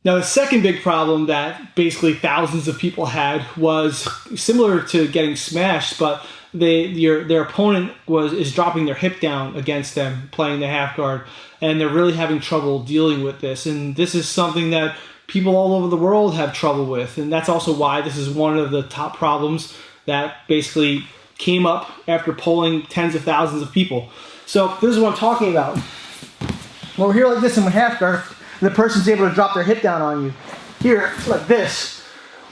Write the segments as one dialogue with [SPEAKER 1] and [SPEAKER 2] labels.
[SPEAKER 1] Now, the second big problem that basically thousands of people had was similar to getting smashed, but their opponent is dropping their hip down against them, playing the half guard, and they're really having trouble dealing with this. And this is something that people all over the world have trouble with, and that's also why this is one of the top problems that basically came up after polling tens of thousands of people. So this is what I'm talking about. When we're here like this in my half guard, the person's able to drop their hip down on you. Here, like this.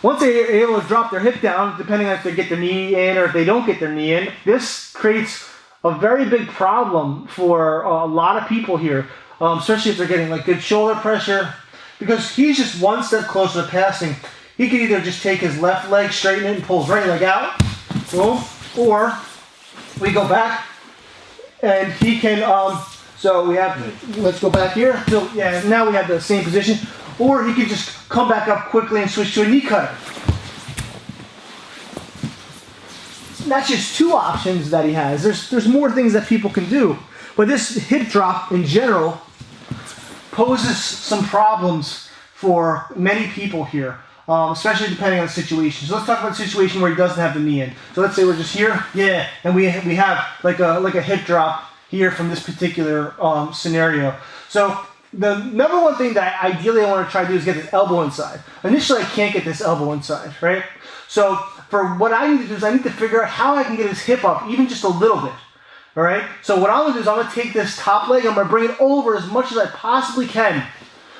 [SPEAKER 1] Once they're able to drop their hip down, depending on if they get their knee in or if they don't get their knee in, this creates a very big problem for a lot of people here, especially if they're getting like good shoulder pressure, because he's just one step closer to passing. He can either just take his left leg, straighten it, and pull his right leg out, boom, or we go back and he can, so we have, let's go back here. So yeah, now we have the same position. Or he can just come back up quickly and switch to a knee cutter. That's just two options that he has. There's more things that people can do. But this hip drop in general poses some problems for many people here, especially depending on the situation. So let's talk about the situation where he doesn't have the knee in. So let's say we're just here, yeah, and we have like a hip drop here from this particular scenario. So the number one thing that ideally I want to try to do is get this elbow inside. Initially, I can't get this elbow inside, right? So for what I need to do is I need to figure out how I can get his hip up even just a little bit, all right? So what I'm going to do is I'm going to take this top leg, I'm going to bring it over as much as I possibly can.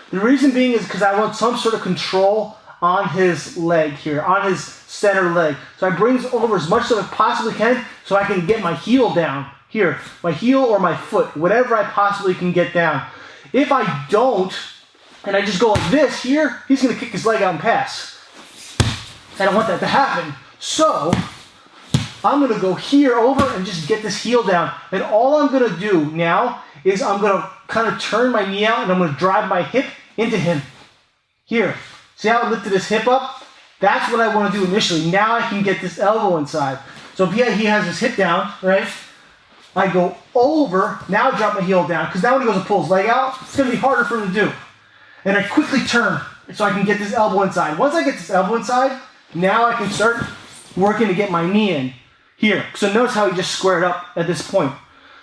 [SPEAKER 1] The reason being is because I want some sort of control on his leg here, on his center leg. So I bring this over as much as I possibly can so I can get my heel down here, my heel or my foot, whatever I possibly can get down. If I don't, and I just go like this here, he's going to kick his leg out and pass. I don't want that to happen. So I'm going to go here over and just get this heel down. And all I'm going to do now is I'm going to kind of turn my knee out and I'm going to drive my hip into him. Here. See how I lifted his hip up? That's what I want to do initially. Now I can get this elbow inside. So if he has his hip down, right? I go over, now I drop my heel down, because now when he goes to pull his leg out, it's going to be harder for him to do. And I quickly turn so I can get this elbow inside. Once I get this elbow inside, now I can start working to get my knee in here. So notice how he just squared up at this point.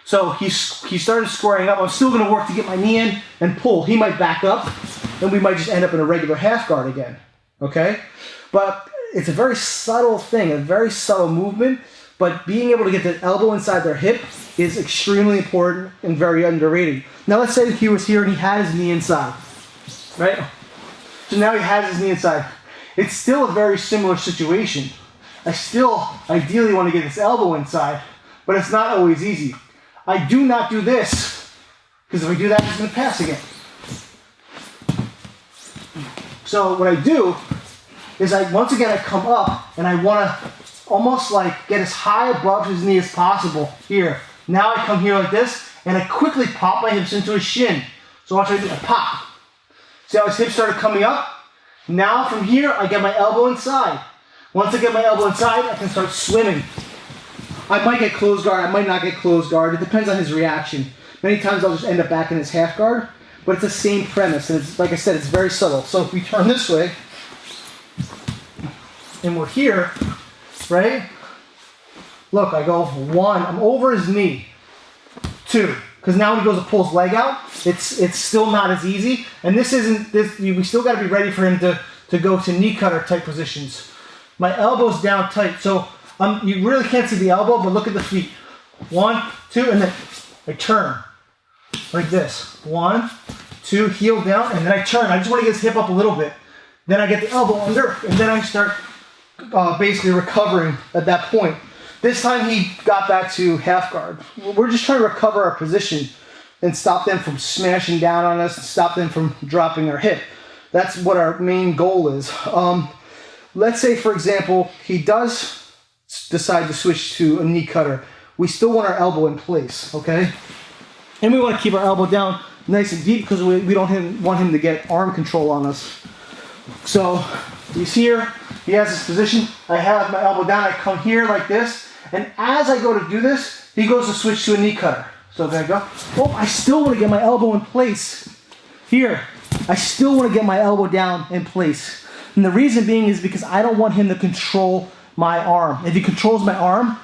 [SPEAKER 1] So he started squaring up. I'm still going to work to get my knee in and pull. He might back up, and we might just end up in a regular half guard again. Okay? But it's a very subtle thing, a very subtle movement. But being able to get the elbow inside their hip is extremely important and very underrated. Now let's say he was here and he had his knee inside, right? So now he has his knee inside. It's still a very similar situation. I still ideally want to get this elbow inside, but it's not always easy. I do not do this, because if I do that, he's going to pass again. So what I do is once again I come up and I want to almost like get as high above his knee as possible here. Now I come here like this, and I quickly pop my hips into his shin. So watch what I do, I pop. See how his hips started coming up? Now from here, I get my elbow inside. Once I get my elbow inside, I can start swimming. I might get closed guard, I might not get closed guard. It depends on his reaction. Many times I'll just end up back in his half guard, but it's the same premise, and it's, like I said, it's very subtle. So if we turn this way, and we're here, right? Look, I go 1, I'm over his knee. 2, because now when he goes to pull his leg out, it's still not as easy. And this isn't, we still got to be ready for him to go to knee cutter type positions. My elbow's down tight, so you really can't see the elbow, but look at the feet. 1, 2, and then I turn like this. 1, 2, heel down, and then I turn. I just want to get his hip up a little bit. Then I get the elbow under, and then I start basically recovering at that point. This time he got back to half guard. We're just trying to recover our position and stop them from smashing down on us and stop them from dropping our hip. That's what our main goal is. Let's say, for example, he does decide to switch to a knee cutter. We still want our elbow in place, okay? And we want to keep our elbow down nice and deep because we don't want him to get arm control on us. So he's here. He has his position. I have my elbow down. I come here like this. And as I go to do this, he goes to switch to a knee cutter. So there I go. Oh, I still want to get my elbow in place. Here. I still want to get my elbow down in place. And the reason being is because I don't want him to control my arm. If he controls my arm,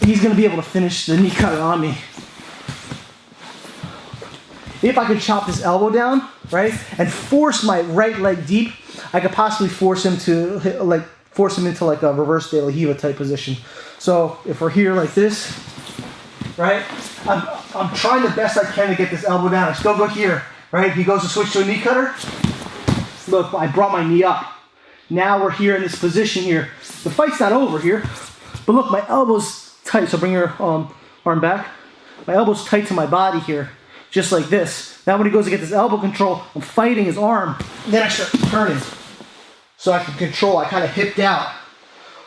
[SPEAKER 1] he's going to be able to finish the knee cutter on me. If I could chop this elbow down, right, and force my right leg deep, I could possibly force him to into like a reverse De La Riva type position. So if we're here like this, right, I'm trying the best I can to get this elbow down. I still go here, right? He goes to switch to a knee cutter. Look, I brought my knee up. Now we're here in this position here. The fight's not over here, but look, my elbow's tight. So bring your arm back. My elbow's tight to my body here, just like this. Now when he goes to get this elbow control, I'm fighting his arm. Then I start turning, so I can control. I kind of hipped out,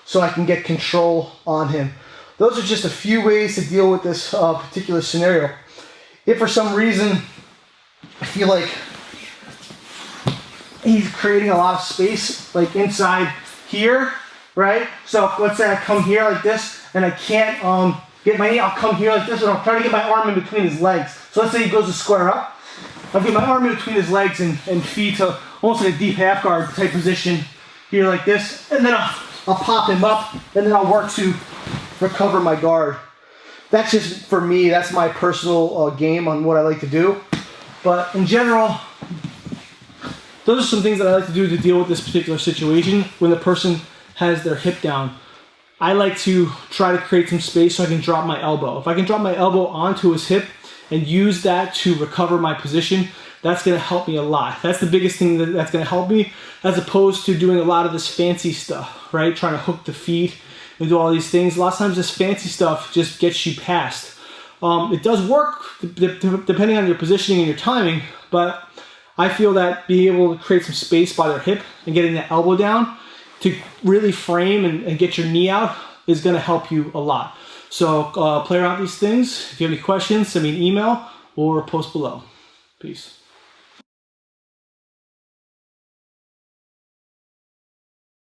[SPEAKER 1] so I can get control on him. Those are just a few ways to deal with this particular scenario. If for some reason I feel like he's creating a lot of space, like inside here, right? So let's say I come here like this, and I can't get my knee. I'll come here like this, and I'll try to get my arm in between his legs. So let's say he goes to square up. I'll get my arm in between his legs and feed to almost like a deep half guard type position here like this, and then I'll pop him up, and then I'll work to recover my guard. That's just for me. That's my personal game on what I like to do. But in general, those are some things that I like to do to deal with this particular situation when the person has their hip down. I like to try to create some space so I can drop my elbow. If I can drop my elbow onto his hip and use that to recover my position, that's going to help me a lot. That's the biggest thing that's going to help me, as opposed to doing a lot of this fancy stuff, right? Trying to hook the feet and do all these things. A lot of times this fancy stuff just gets you past. It does work depending on your positioning and your timing, but I feel that being able to create some space by their hip and getting the elbow down to really frame and get your knee out is going to help you a lot. So play around with these things. If you have any questions, send me an email or post below. Peace.